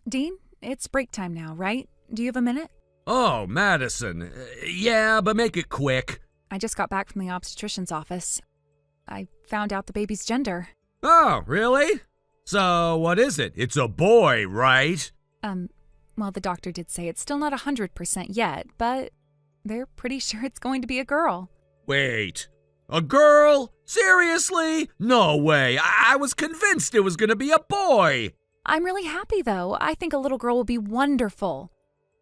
Dean, it's break time now, right? Do you have a minute? Oh, Madison. Yeah, but make it quick. I just got back from the obstetrician's office. I found out the baby's gender. Oh, really? So, what is it? It's a boy, right? Well, the doctor did say it's still not 100% yet, but they're pretty sure it's going to be a girl. Wait. A girl? Seriously? No way. I was convinced it was gonna be a boy. I'm really happy, though. I think a little girl will be wonderful.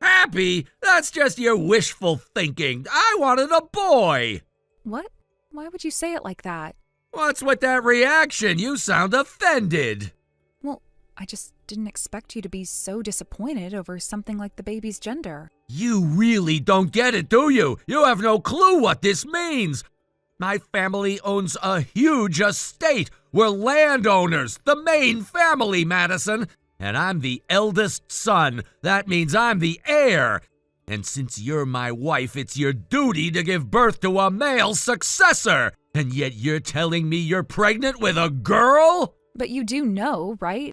Happy? That's just your wishful thinking. I wanted a boy. What? Why would you say it like that? What's with that reaction? You sound offended. Well, I just didn't expect you to be so disappointed over something like the baby's gender. You really don't get it, do you? You have no clue what this means. My family owns a huge estate. We're landowners, the main family, Madison. And I'm the eldest son. That means I'm the heir. And since you're my wife, it's your duty to give birth to a male successor. And yet you're telling me you're pregnant with a girl? But you do know, right?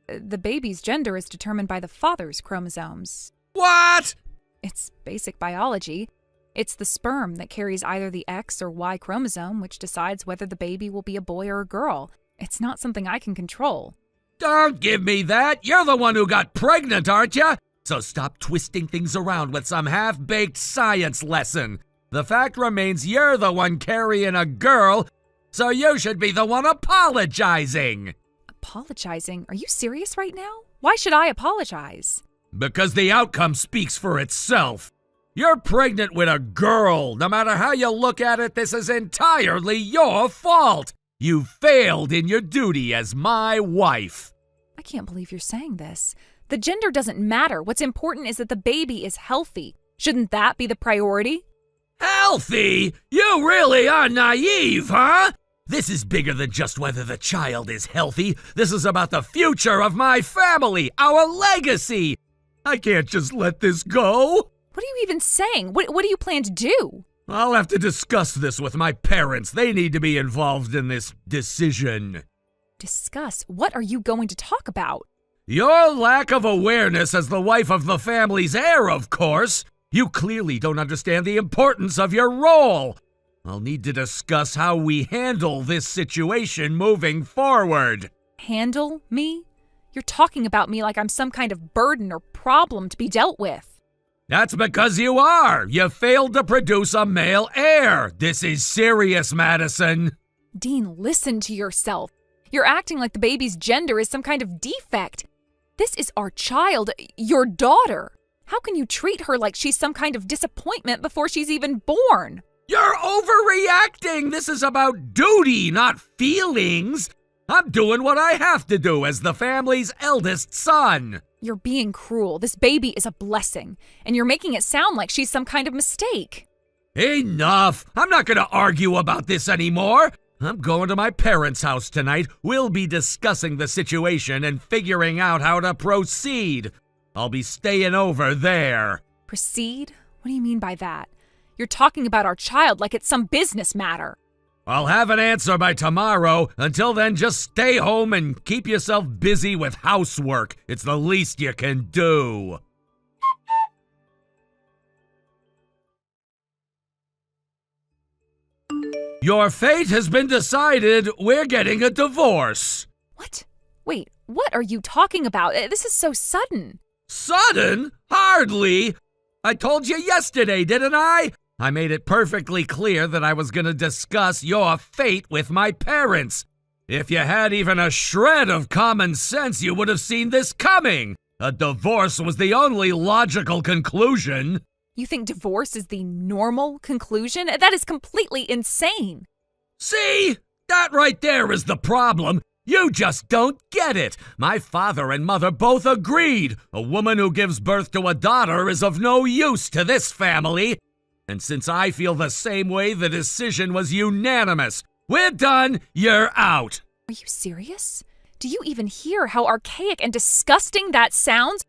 The baby's gender is determined by the father's chromosomes. What? It's basic biology. It's the sperm that carries either the X or Y chromosome, which decides whether the baby will be a boy or a girl. It's not something I can control. Don't give me that. You're the one who got pregnant, aren't you? So stop twisting things around with some half-baked science lesson. The fact remains you're the one carrying a girl, so you should be the one apologizing. Apologizing? Are you serious right now? Why should I apologize? Because the outcome speaks for itself. You're pregnant with a girl. No matter how you look at it, this is entirely your fault. You failed in your duty as my wife. I can't believe you're saying this. The gender doesn't matter. What's important is that the baby is healthy. Shouldn't that be the priority? Healthy? You really are naive, huh? This is bigger than just whether the child is healthy. This is about the future of my family, our legacy. I can't just let this go. What are you even saying? What do you plan to do? I'll have to discuss this with my parents. They need to be involved in this decision. Discuss? What are you going to talk about? Your lack of awareness as the wife of the family's heir, of course. You clearly don't understand the importance of your role. I'll need to discuss how we handle this situation moving forward. Handle me? You're talking about me like I'm some kind of burden or problem to be dealt with. That's because you are. You failed to produce a male heir. This is serious, Madison. Dean, listen to yourself. You're acting like the baby's gender is some kind of defect. This is our child, your daughter. How can you treat her like she's some kind of disappointment before she's even born? You're overreacting. This is about duty, not feelings. I'm doing what I have to do as the family's eldest son. You're being cruel. This baby is a blessing, and you're making it sound like she's some kind of mistake. Enough! I'm not gonna argue about this anymore. I'm going to my parents' house tonight. We'll be discussing the situation and figuring out how to proceed. I'll be staying over there. Proceed? What do you mean by that? You're talking about our child like it's some business matter. I'll have an answer by tomorrow. Until then, just stay home and keep yourself busy with housework. It's the least you can do. Your fate has been decided. We're getting a divorce. What? Wait, what are you talking about? This is so sudden. Sudden? Hardly. I told you yesterday, didn't I? I made it perfectly clear that I was going to discuss your fate with my parents. If you had even a shred of common sense, you would have seen this coming. A divorce was the only logical conclusion. You think divorce is the normal conclusion? That is completely insane. See? That right there is the problem. You just don't get it. My father and mother both agreed. A woman who gives birth to a daughter is of no use to this family. And since I feel the same way, the decision was unanimous. We're done. You're out. Are you serious? Do you even hear how archaic and disgusting that sounds?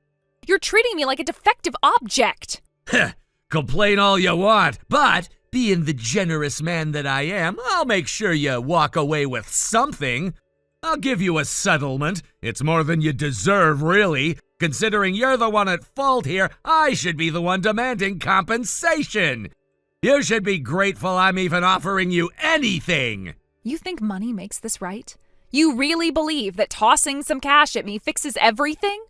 You're treating me like a defective object. Complain all you want, but being the generous man that I am, I'll make sure you walk away with something. I'll give you a settlement. It's more than you deserve, really. Considering you're the one at fault here, I should be the one demanding compensation. You should be grateful I'm even offering you anything. You think money makes this right? You really believe that tossing some cash at me fixes everything?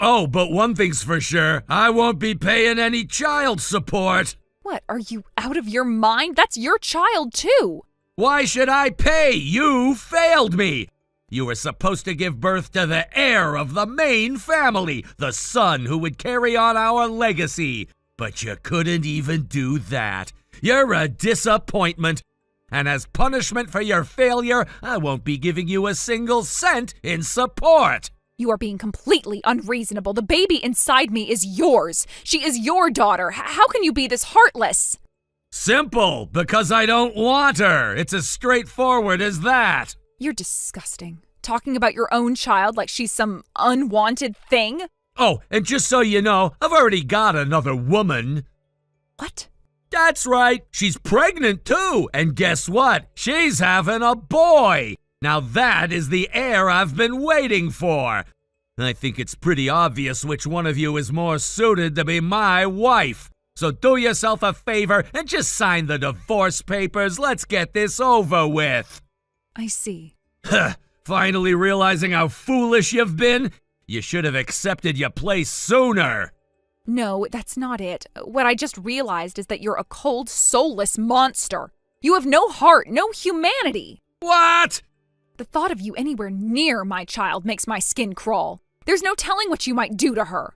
Oh, but one thing's for sure. I won't be paying any child support. What, are you out of your mind? That's your child, too. Why should I pay? You failed me. You were supposed to give birth to the heir of the main family, the son who would carry on our legacy. But you couldn't even do that. You're a disappointment. And as punishment for your failure, I won't be giving you a single cent in support. You are being completely unreasonable. The baby inside me is yours. She is your daughter. How can you be this heartless? Simple, because I don't want her. It's as straightforward as that. You're disgusting. Talking about your own child like she's some unwanted thing? Oh, and just so you know, I've already got another woman. What? That's right. She's pregnant too. And guess what? She's having a boy. Now that is the heir I've been waiting for. I think it's pretty obvious which one of you is more suited to be my wife. So do yourself a favor and just sign the divorce papers. Let's get this over with. I see. Finally realizing how foolish you've been? You should have accepted your place sooner. No, that's not it. What I just realized is that you're a cold, soulless monster. You have no heart, no humanity. What? The thought of you anywhere near my child makes my skin crawl. There's no telling what you might do to her.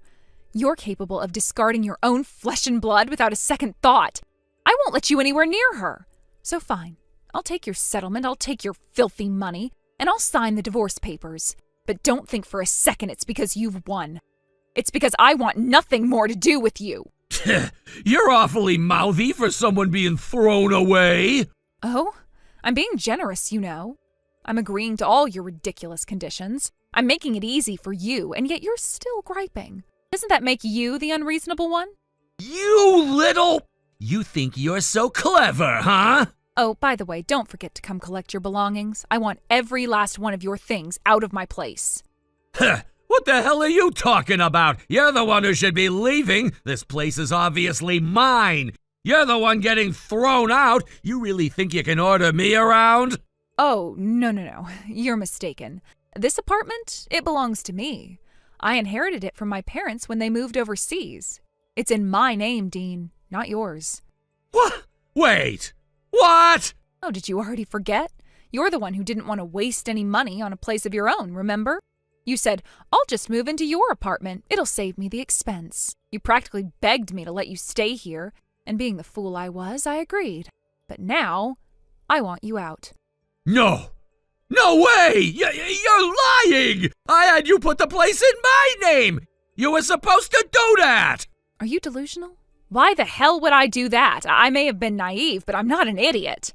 You're capable of discarding your own flesh and blood without a second thought. I won't let you anywhere near her. So fine. I'll take your settlement, I'll take your filthy money, and I'll sign the divorce papers. But don't think for a second it's because you've won. It's because I want nothing more to do with you. You're awfully mouthy for someone being thrown away. Oh? I'm being generous, you know. I'm agreeing to all your ridiculous conditions. I'm making it easy for you, and yet you're still griping. Doesn't that make you the unreasonable one? You little... You think you're so clever, huh? Oh, by the way, don't forget to come collect your belongings. I want every last one of your things out of my place. What the hell are you talking about? You're the one who should be leaving. This place is obviously mine. You're the one getting thrown out. You really think you can order me around? Oh, no. You're mistaken. This apartment, it belongs to me. I inherited it from my parents when they moved overseas. It's in my name, Dean, not yours. What? Wait. What? Oh, did you already forget? You're the one who didn't want to waste any money on a place of your own, remember? You said, I'll just move into your apartment. It'll save me the expense. You practically begged me to let you stay here, and being the fool I was, I agreed. But now, I want you out. No! No way! You're lying! I had you put the place in my name! You were supposed to do that! Are you delusional? Why the hell would I do that? I may have been naive, but I'm not an idiot.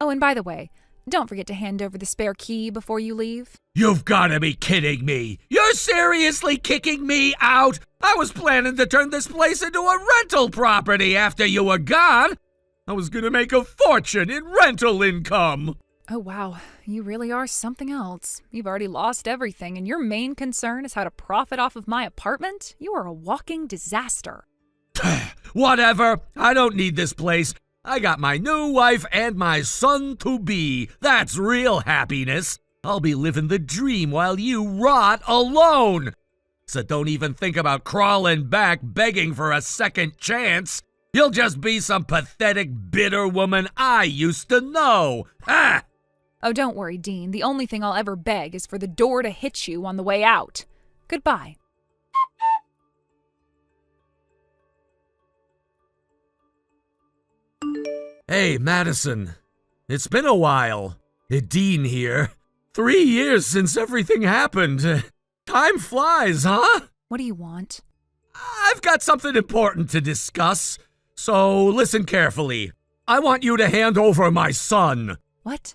Oh, and by the way, don't forget to hand over the spare key before you leave. You've got to be kidding me! You're seriously kicking me out? I was planning to turn this place into a rental property after you were gone! I was gonna make a fortune in rental income! Oh, wow. You really are something else. You've already lost everything, and your main concern is how to profit off of my apartment? You are a walking disaster. Whatever. I don't need this place. I got my new wife and my son-to-be. That's real happiness. I'll be living the dream while you rot alone. So don't even think about crawling back begging for a second chance. You'll just be some pathetic, bitter woman I used to know. Ha! Oh, don't worry, Dean. The only thing I'll ever beg is for the door to hit you on the way out. Goodbye. Hey, Madison. It's been a while. Dean here. 3 years since everything happened. Time flies, huh? What do you want? I've got something important to discuss, so listen carefully. I want you to hand over my son. What?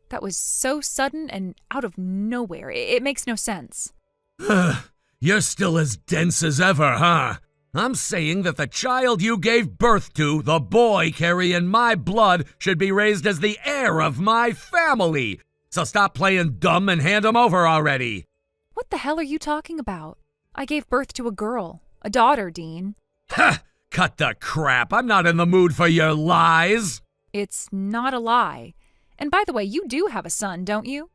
That was so sudden and out of nowhere. It makes no sense. You're still as dense as ever, huh? I'm saying that the child you gave birth to, the boy carrying my blood, should be raised as the heir of my family. So stop playing dumb and hand him over already. What the hell are you talking about? I gave birth to a girl, a daughter, Dean. Ha! Cut the crap. I'm not in the mood for your lies. It's not a lie. And by the way, you do have a son, don't you?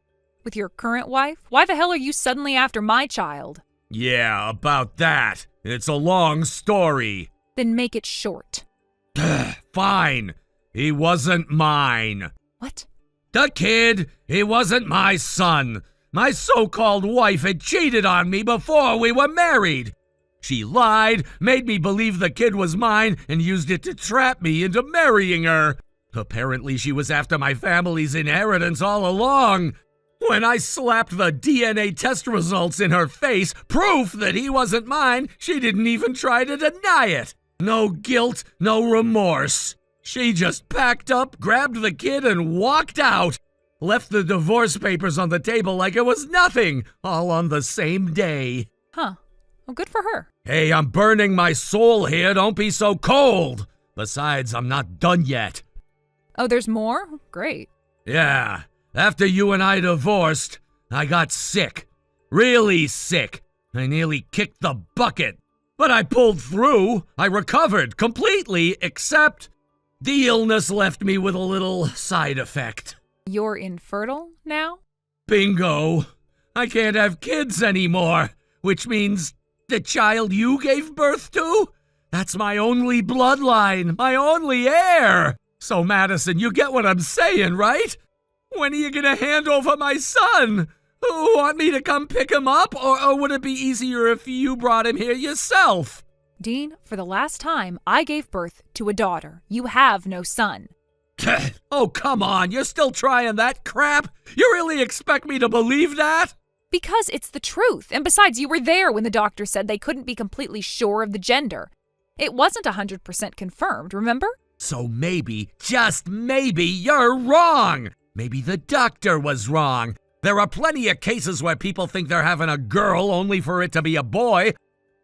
With your current wife? Why the hell are you suddenly after my child? Yeah, about that. It's a long story. Then make it short. Fine. He wasn't mine. What? The kid, he wasn't my son. My so-called wife had cheated on me before we were married. She lied, made me believe the kid was mine, and used it to trap me into marrying her. Apparently she was after my family's inheritance all along. When I slapped the DNA test results in her face, proof that he wasn't mine, she didn't even try to deny it. No guilt, no remorse. She just packed up, grabbed the kid, and walked out. Left the divorce papers on the table like it was nothing, all on the same day. Huh. Well, good for her. Hey, I'm burning my soul here. Don't be so cold. Besides, I'm not done yet. Oh, there's more? Great. Yeah. After you and I divorced, I got sick. Really sick. I nearly kicked the bucket. But I pulled through. I recovered completely, except the illness left me with a little side effect. You're infertile now? Bingo. I can't have kids anymore, which means the child you gave birth to? That's my only bloodline, my only heir. So, Madison, you get what I'm saying, right? When are you gonna hand over my son? Want me to come pick him up, or would it be easier if you brought him here yourself? Dean, for the last time, I gave birth to a daughter. You have no son. Oh, come on, you're still trying that crap? You really expect me to believe that? Because it's the truth. And besides, you were there when the doctor said they couldn't be completely sure of the gender. It wasn't 100% confirmed, remember? So maybe, just maybe, you're wrong. Maybe the doctor was wrong. There are plenty of cases where people think they're having a girl only for it to be a boy.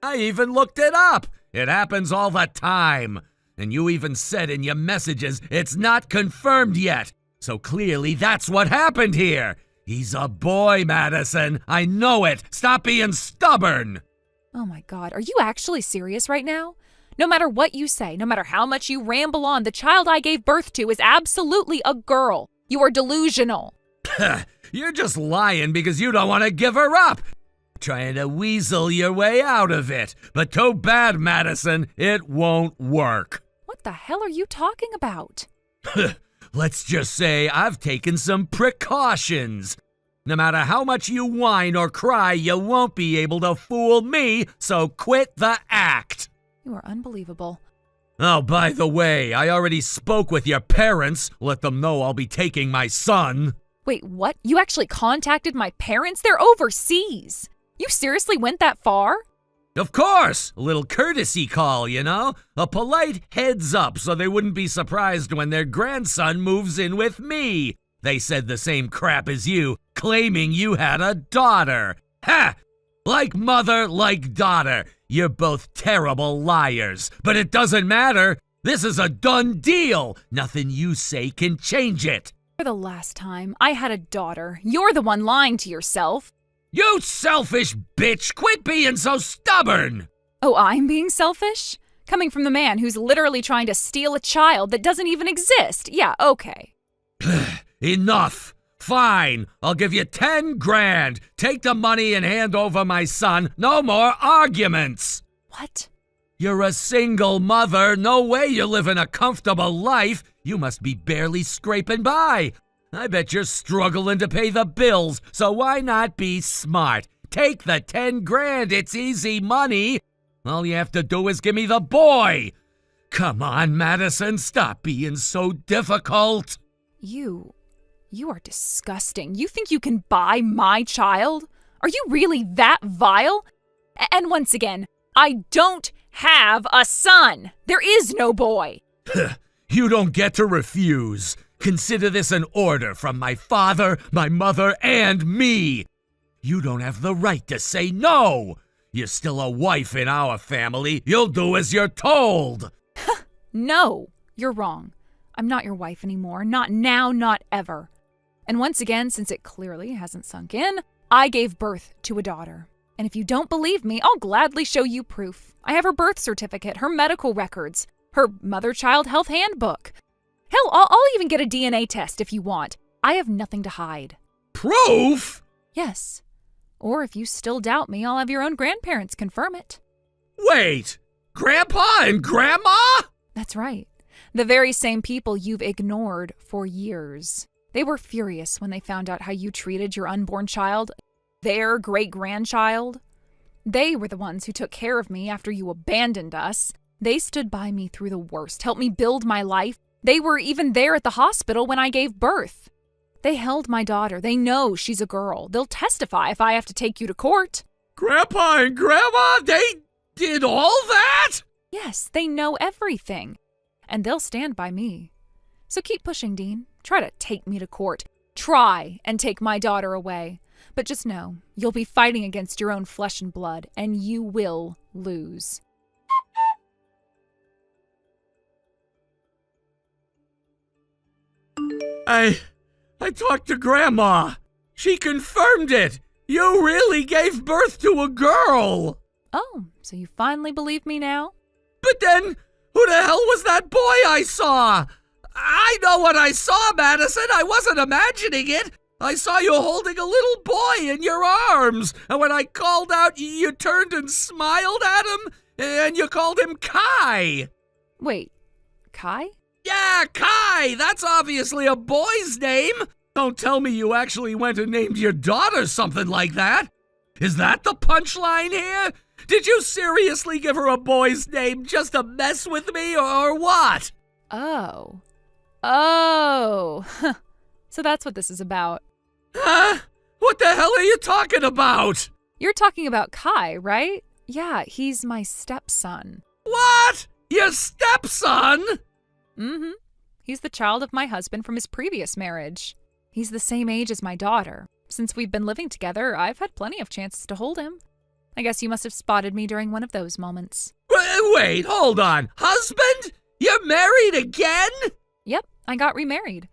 I even looked it up. It happens all the time. And you even said in your messages it's not confirmed yet. So clearly that's what happened here. He's a boy, Madison. I know it. Stop being stubborn. Oh my God, are you actually serious right now? No matter what you say, no matter how much you ramble on, the child I gave birth to is absolutely a girl. You are delusional. You're just lying because you don't want to give her up. Trying to weasel your way out of it. But too bad, Madison. It won't work. What the hell are you talking about? Let's just say I've taken some precautions. No matter how much you whine or cry, you won't be able to fool me, so quit the act. You are unbelievable. Oh, by the way, I already spoke with your parents. Let them know I'll be taking my son. Wait, what? You actually contacted my parents? They're overseas. You seriously went that far? Of course! A little courtesy call, you know? A polite heads up so they wouldn't be surprised when their grandson moves in with me. They said the same crap as you, claiming you had a daughter. Ha! Like mother, like daughter. You're both terrible liars. But it doesn't matter. This is a done deal. Nothing you say can change it. For the last time, I had a daughter. You're the one lying to yourself. You selfish bitch! Quit being so stubborn! Oh, I'm being selfish? Coming from the man who's literally trying to steal a child that doesn't even exist. Yeah, okay. Enough! Fine, I'll give you 10 grand. Take the money and hand over my son. No more arguments. What? You're a single mother. No way you're living a comfortable life. You must be barely scraping by. I bet you're struggling to pay the bills, so why not be smart? Take the 10 grand, it's easy money. All you have to do is give me the boy. Come on, Madison, stop being so difficult. You are disgusting. You think you can buy my child? Are you really that vile? And once again, I don't have a son. There is no boy. You don't get to refuse. Consider this an order from my father, my mother, and me. You don't have the right to say no. You're still a wife in our family. You'll do as you're told. No, you're wrong. I'm not your wife anymore. Not now, not ever. And once again, since it clearly hasn't sunk in, I gave birth to a daughter. And if you don't believe me, I'll gladly show you proof. I have her birth certificate, her medical records, her mother-child health handbook. Hell, I'll even get a DNA test if you want. I have nothing to hide. Proof? Yes. Or if you still doubt me, I'll have your own grandparents confirm it. Wait, Grandpa and Grandma? That's right. The very same people you've ignored for years. They were furious when they found out how you treated your unborn child, their great-grandchild. They were the ones who took care of me after you abandoned us. They stood by me through the worst, helped me build my life. They were even there at the hospital when I gave birth. They held my daughter. They know she's a girl. They'll testify if I have to take you to court. Grandpa and Grandma, they did all that? Yes, they know everything. And they'll stand by me. So keep pushing, Dean. Try to take me to court. Try and take my daughter away. But just know, you'll be fighting against your own flesh and blood, and you will lose. I talked to Grandma. She confirmed it. You really gave birth to a girl. Oh, so you finally believe me now? But then, who the hell was that boy I saw? I know what I saw, Madison. I wasn't imagining it. I saw you holding a little boy in your arms. And when I called out, you turned and smiled at him, and you called him Kai. Wait, Kai? Yeah, Kai. That's obviously a boy's name. Don't tell me you actually went and named your daughter something like that. Is that the punchline here? Did you seriously give her a boy's name just to mess with me, or what? Oh. So that's what this is about. Huh? What the hell are you talking about? You're talking about Kai, right? Yeah, he's my stepson. What? Your stepson? Mm-hmm. He's the child of my husband from his previous marriage. He's the same age as my daughter. Since we've been living together, I've had plenty of chances to hold him. I guess you must have spotted me during one of those moments. Wait, hold on. Husband? You're married again? Yep, I got remarried.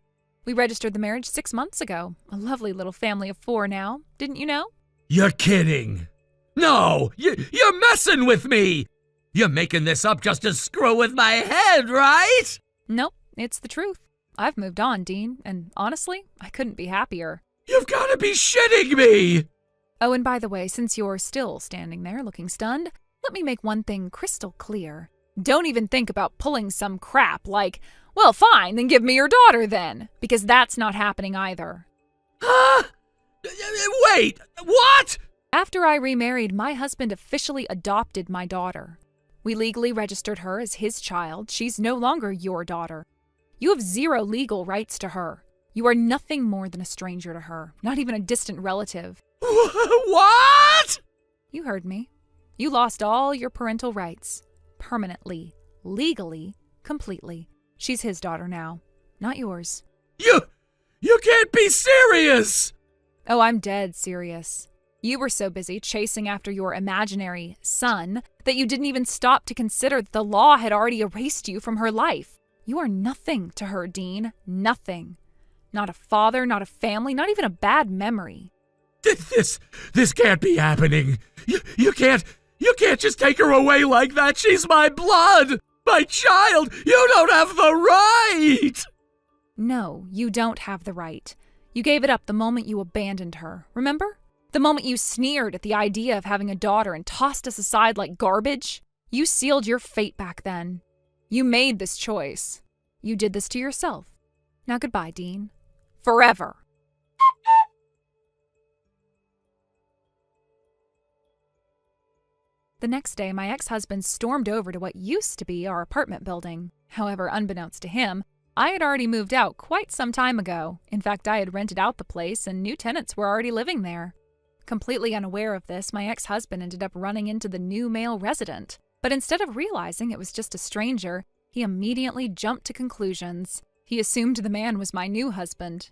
We registered the marriage 6 months ago. A lovely little family of 4 now. Didn't you know? You're kidding. No, you're messing with me. You're making this up just to screw with my head, right? Nope, it's the truth. I've moved on, Dean, and honestly, I couldn't be happier. You've got to be shitting me! Oh, and by the way, since you're still standing there looking stunned, let me make one thing crystal clear. Don't even think about pulling some crap like, well, fine, then give me your daughter then, because that's not happening either. Huh? Wait, what? After I remarried, my husband officially adopted my daughter. We legally registered her as his child. She's no longer your daughter. You have 0 legal rights to her. You are nothing more than a stranger to her, not even a distant relative. What? You heard me. You lost all your parental rights. Permanently. Legally. Completely. She's his daughter now. Not yours. You can't be serious! Oh, I'm dead serious. You were so busy chasing after your imaginary son that you didn't even stop to consider that the law had already erased you from her life. You are nothing to her, Dean. Nothing. Not a father, not a family, not even a bad memory. This can't be happening. You can't just take her away like that. She's my blood, my child. You don't have the right. No, you don't have the right. You gave it up the moment you abandoned her, remember? The moment you sneered at the idea of having a daughter and tossed us aside like garbage. You sealed your fate back then. You made this choice. You did this to yourself. Now goodbye, Dean. Forever. The next day, my ex-husband stormed over to what used to be our apartment building. However, unbeknownst to him, I had already moved out quite some time ago. In fact, I had rented out the place and new tenants were already living there. Completely unaware of this, my ex-husband ended up running into the new male resident. But instead of realizing it was just a stranger, he immediately jumped to conclusions. He assumed the man was my new husband.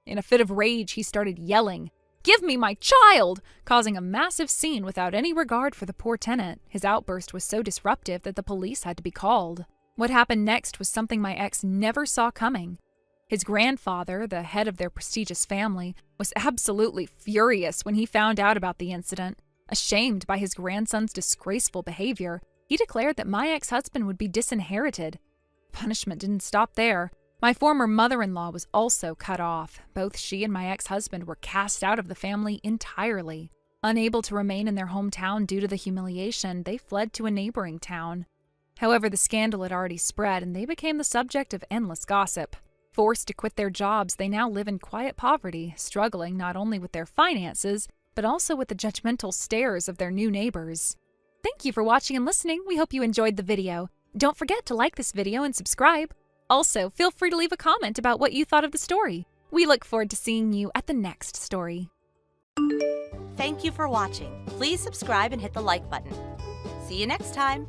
In a fit of rage, he started yelling, "Give me my child!" causing a massive scene without any regard for the poor tenant. His outburst was so disruptive that the police had to be called. What happened next was something my ex never saw coming. His grandfather, the head of their prestigious family, was absolutely furious when he found out about the incident. Ashamed by his grandson's disgraceful behavior, he declared that my ex-husband would be disinherited. Punishment didn't stop there. My former mother-in-law was also cut off. Both she and my ex-husband were cast out of the family entirely. Unable to remain in their hometown due to the humiliation, they fled to a neighboring town. However, the scandal had already spread, and they became the subject of endless gossip. Forced to quit their jobs, they now live in quiet poverty, struggling not only with their finances, but also with the judgmental stares of their new neighbors. Thank you for watching and listening. We hope you enjoyed the video. Don't forget to like this video and subscribe. Also, feel free to leave a comment about what you thought of the story. We look forward to seeing you at the next story. Thank you for watching. Please subscribe and hit the like button. See you next time.